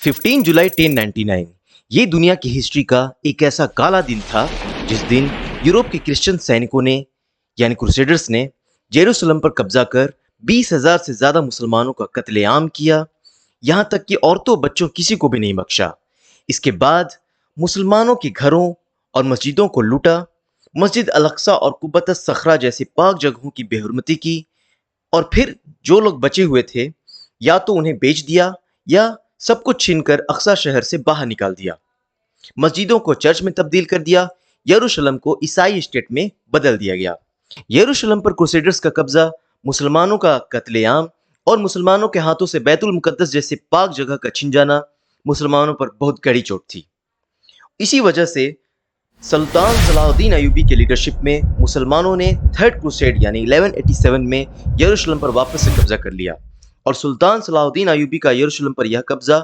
15 जुलाई 1099 ये दुनिया की हिस्ट्री का एक ऐसा काला दिन था जिस दिन यूरोप के क्रिश्चियन सैनिकों ने यानी क्रूसेडर्स ने जेरूसलम पर कब्जा कर 20,000 से ज्यादा मुसलमानों का कत्लेआम किया। यहां तक कि औरतों बच्चों किसी को भी नहीं बख्शा। इसके बाद मुसलमानों के घरों और मस्जिदों को लूटा, मस्जिद अल अक्सा और कुब्बत सखरा जैसी पाक जगहों की बेहुरमती की और फिर जो लोग बचे हुए थे या तो उन्हें बेच दिया या सब कुछ छीनकर अक्सा शहर से बाहर निकाल दिया। मस्जिदों को चर्च में तब्दील कर दिया, यरूशलेम को ईसाई स्टेट में बदल दिया गया। यरूशलेम पर क्रूसेडर्स का कब्जा, मुसलमानों का कत्लेआम और मुसलमानों के हाथों से बैतुल मुकद्दस जैसे पाक जगह का छिन जाना मुसलमानों पर बहुत कड़ी चोट थी। इसी वजह से सुल्तान सलाहुद्दीन अय्यूबी के लीडरशिप में मुसलमानों ने थर्ड क्रूसेड यानी 1187 में यरूशलेम पर वापस से कब्जा कर लिया और सुल्तान सलाहुद्दीन अय्यूबी का यरूशलेम पर यह कब्जा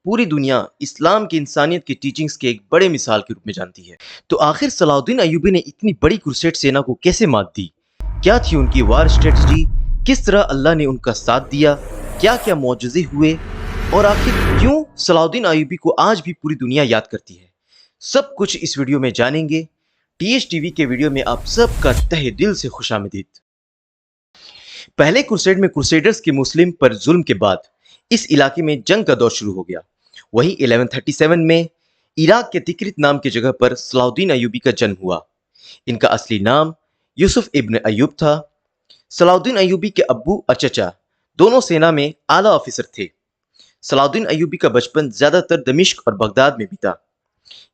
पूरी दुनिया इस्लाम की इंसानियत की टीचिंग्स के एक बड़े मिसाल के रूप में जानती है। तो आखिर सलाहुद्दीन अय्यूबी ने इतनी बड़ी क्रूसेड सेना को कैसे मात दी? क्या थी उनकी वार स्ट्रेटजी? किस तरह अल्लाह ने उनका साथ दिया? क्या क्या मौजूज़े हुए? और आखिर क्यों सलाहुद्दीन अय्यूबी को आज भी पूरी दुनिया याद करती है? सब कुछ इस वीडियो में जानेंगे। टीएच टीवी के वीडियो में आप सबका तहे दिल से खुशामदीद। पहले क्रूसेड में क्रूसेडर्स के मुस्लिम पर जुल्म के बाद इस इलाके में जंग का दौर शुरू हो गया। वहीं 1137 में इराक के तिक्रित नाम की जगह पर सलाहुद्दीन अय्यूबी का जन्म हुआ। इनका असली नाम यूसुफ इब्न अय्यूब था। सलाहुद्दीन अय्यूबी के अब्बू और चचा दोनों सेना में आला ऑफिसर थे। सलाहुद्दीन अय्यूबी का बचपन ज्यादातर दमिश्क और बगदाद में बीता।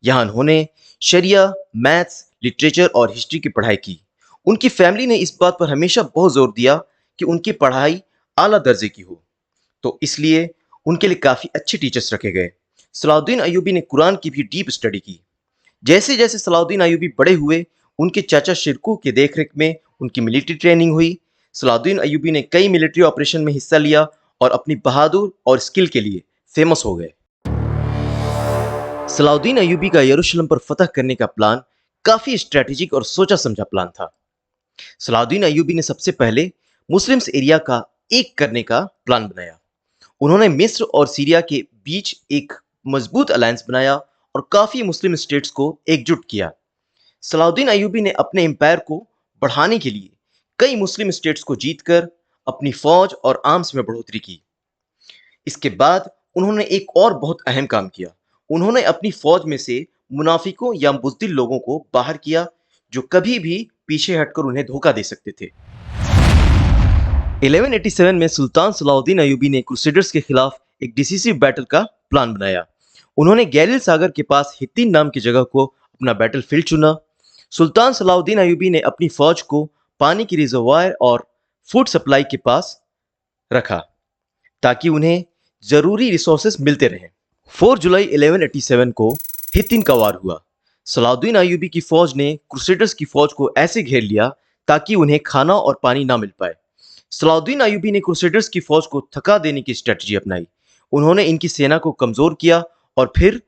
यहाँ उन्होंने शरिया, मैथ्स, लिटरेचर और हिस्ट्री की पढ़ाई की। उनकी फैमिली ने इस बात पर हमेशा बहुत जोर दिया कि उनकी पढ़ाई आला दर्जे की हो, तो इसलिए उनके लिए काफ़ी अच्छे टीचर्स रखे गए। सलाहुद्दीन अय्यूबी ने कुरान की भी डीप स्टडी की। जैसे जैसे सलाहुद्दीन अय्यूबी बड़े हुए, उनके चाचा शिरकू के देखरेख में उनकी मिलिट्री ट्रेनिंग हुई। सलाहुद्दीन अय्यूबी ने कई मिलिट्री ऑपरेशन में हिस्सा लिया और अपनी बहादुर और स्किल के लिए फेमस हो गए। सलाहुद्दीन अय्यूबी का यरूशलेम पर फतह करने का प्लान काफ़ी स्ट्रेटेजिक और सोचा समझा प्लान था। सलाहुद्दीन अय्यूबी ने सबसे पहले मुस्लिम्स एरिया का एक करने का प्लान बनाया। उन्होंने मिस्र और सीरिया के बीच एक मजबूत अलायंस बनाया और काफी मुस्लिम स्टेट्स को एकजुट किया। सलाहुद्दीन अय्यूबी ने अपने एम्पायर को बढ़ाने के लिए कई मुस्लिम स्टेट्स को जीतकर अपनी फौज और आर्म्स में बढ़ोतरी की। इसके बाद उन्होंने एक और बहुत अहम काम किया। उन्होंने अपनी फौज में से मुनाफिकों या बुज़दिल लोगों को बाहर किया जो कभी भी पीछे हटकर उन्हें धोखा दे सकते थे। 1187 में सुल्तान सलाहुद्दीन अय्यूबी ने क्रूसेडर्स के खिलाफ एक डिसिसिव बैटल का प्लान बनाया। उन्होंने गैलिल सागर के पास हित्तीन नाम की जगह को अपना बैटल फील्ड चुना। सुल्तान सलाहुद्दीन अय्यूबी ने अपनी फौज को पानी की रिजर्वायर और फूड सप्लाई के पास रखा ताकि उन्हें जरूरी रिसोर्सेज मिलते रहें। 4 जुलाई 1187 को हित्तीन का वार हुआ। सलाहुद्दीन अय्यूबी की फौज ने क्रूसेडर्स की फौज को ऐसे घेर लिया ताकि उन्हें खाना और पानी ना मिल पाए। सलाहुद्दीन अय्यूबी ने क्रूसेडर्स की फौज को थका देने की स्ट्रेटजी अपनाई। उन्होंने इनकी सेना को कमजोर किया और फिर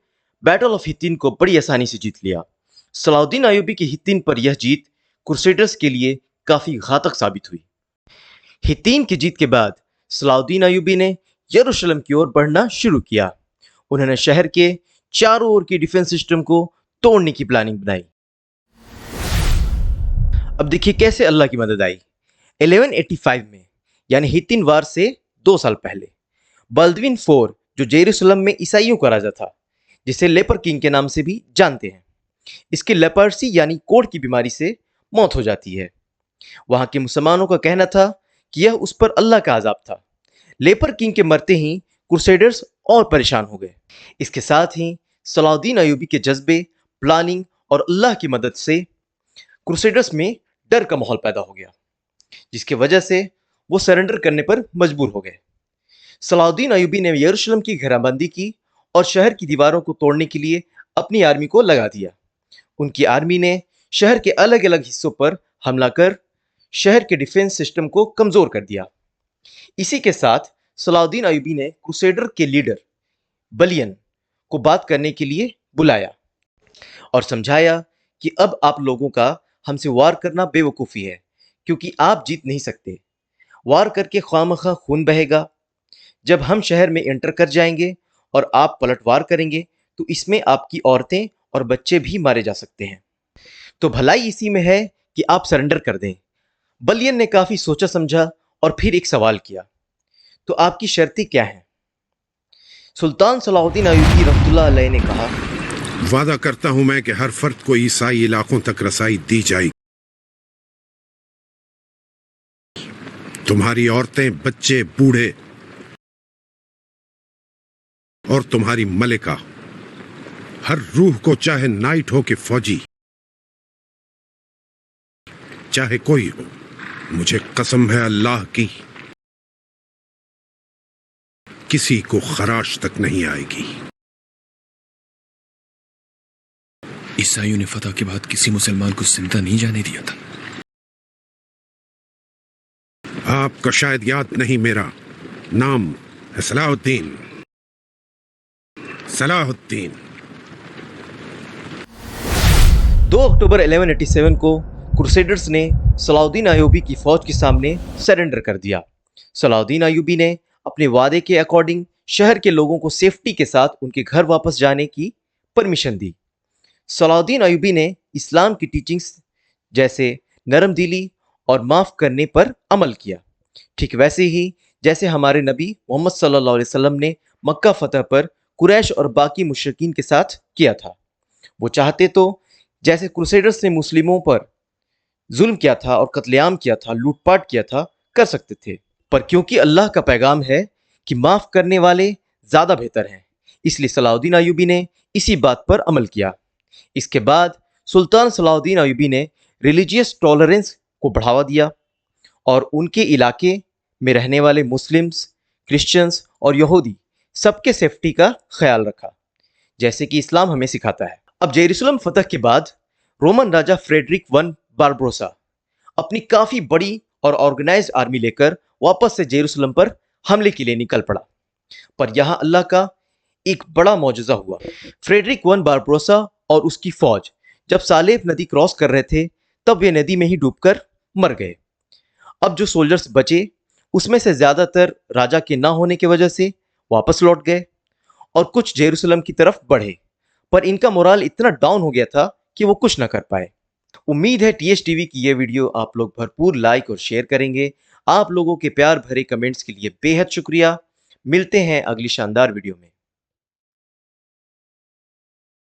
बैटल ऑफ हित्तीन को बड़ी आसानी से जीत लिया। सलाहुद्दीन अय्यूबी की हित्तीन पर यह जीत क्रूसेडर्स के लिए काफी घातक साबित हुई। हित्तीन की जीत के बाद सलाहुद्दीन अय्यूबी ने यरूशलेम की ओर बढ़ना शुरू किया। उन्होंने शहर के चारों ओर की डिफेंस सिस्टम को तोड़ने की प्लानिंग बनाई। अब देखिए कैसे अल्लाह की मदद आई। 1185 में यानी हित्तीन वार से 2 साल पहले बल्दविन IV जो जेरूसलम में ईसाइयों का राजा था, जिसे लेपर किंग के नाम से भी जानते हैं, इसके लेपर्सी यानी कोढ़ की बीमारी से मौत हो जाती है। वहां के मुसलमानों का कहना था कि यह उस पर अल्लाह का अजाब था। लेपर किंग के मरते ही क्रूसेडर्स और परेशान हो गए। इसके साथ ही सलाहुद्दीन अय्यूबी के जज्बे, प्लानिंग और अल्लाह की मदद से क्रूसेडर्स में डर का माहौल पैदा हो गया, जिसकी वजह से वो सरेंडर करने पर मजबूर हो गए। सलाहुद्दीन अय्यूबी ने यरूशलेम की घेराबंदी की और शहर की दीवारों को तोड़ने के लिए अपनी आर्मी को लगा दिया। उनकी आर्मी ने शहर के अलग अलग हिस्सों पर हमला कर शहर के डिफेंस सिस्टम को कमजोर कर दिया। इसी के साथ सलाहुद्दीन अय्यूबी ने क्रूसेडर के लीडर बलियन को बात करने के लिए बुलाया और समझाया कि अब आप लोगों का हमसे वार करना बेवकूफ़ी है, क्योंकि आप जीत नहीं सकते। वार करके ख्वामखा खून बहेगा। जब हम शहर में एंटर कर जाएंगे اور آپ پلٹوار کریں گے تو اس میں آپ کی عورتیں اور بچے بھی مارے جا سکتے ہیں۔ تو بھلائی اسی میں ہے کہ آپ سرنڈر کر دیں۔ بلین نے کافی سوچا سمجھا اور پھر ایک سوال کیا، تو آپ کی شرطیں کیا ہیں؟ سلطان صلاح الدین ایوبی رحمۃ اللہ علیہ نے کہا، وعدہ کرتا ہوں میں کہ ہر فرد کو عیسائی علاقوں تک رسائی دی جائے گی۔ تمہاری عورتیں، بچے، بوڑھے اور تمہاری ملکہ، ہر روح کو، چاہے نائٹ ہو کہ فوجی، چاہے کوئی ہو، مجھے قسم ہے اللہ کی، کسی کو خراش تک نہیں آئے گی۔ عیسائیوں نے فتح کے بعد کسی مسلمان کو زندہ نہیں جانے دیا تھا۔ آپ کا شاید یاد نہیں، میرا نام ہے صلاح الدین۔ صلاح الدین 2 اکتوبر 1187 کو کروسیڈرز نے صلاح الدین ایوبی کی فوج کے سامنے سرنڈر کر دیا۔ صلاح الدین ایوبی نے اپنے وعدے کے اکارڈنگ شہر کے لوگوں کو سیفٹی کے ساتھ ان کے گھر واپس جانے کی پرمیشن دی۔ صلاح الدین ایوبی نے اسلام کی ٹیچنگز جیسے نرم دلی اور معاف کرنے پر عمل کیا، ٹھیک ویسے ہی جیسے ہمارے نبی محمد صلی اللہ علیہ وسلم نے مکہ فتح پر قریش اور باقی مشرکین کے ساتھ کیا تھا۔ وہ چاہتے تو جیسے کروسیڈرز نے مسلموں پر ظلم کیا تھا اور قتل عام کیا تھا، لوٹ پاٹ کیا تھا، کر سکتے تھے، پر کیونکہ اللہ کا پیغام ہے کہ معاف کرنے والے زیادہ بہتر ہیں، اس لیے صلاح الدین ایوبی نے اسی بات پر عمل کیا۔ اس کے بعد سلطان صلاح الدین ایوبی نے ریلیجیس ٹالرنس کو بڑھاوا دیا اور ان کے علاقے میں رہنے والے مسلمز، کرسچنز اور یہودی سب کے سیفٹی کا خیال رکھا، جیسے کہ اسلام ہمیں سکھاتا ہے۔ اب یروشلم فتح کے بعد رومن راجا فریڈرک ون باربروسا اپنی کافی بڑی اور آرگنائزڈ آرمی لے کر واپس سے یروشلم پر حملے کے لیے نکل پڑا، پر یہاں اللہ کا ایک بڑا معجزہ ہوا۔ فریڈرک ون باربروسا اور اس کی فوج جب سالیف ندی کراس کر رہے تھے تب وہ ندی میں ہی ڈوب کر مر گئے۔ اب جو سولجرز بچے اس میں سے زیادہ تر راجا کے نہ ہونے کی وجہ سے واپس لوٹ گئے اور کچھ یروشلم کی طرف بڑھے، پر ان کا مورال اتنا ڈاؤن ہو گیا تھا کہ وہ کچھ نہ کر پائے۔ امید ہے ٹی ایچ ٹی وی کی یہ ویڈیو آپ لوگ بھرپور لائک اور شیئر کریں گے۔ آپ لوگوں کے پیار بھرے کمنٹس کے لیے بے حد شکریہ۔ ملتے ہیں اگلی شاندار ویڈیو میں۔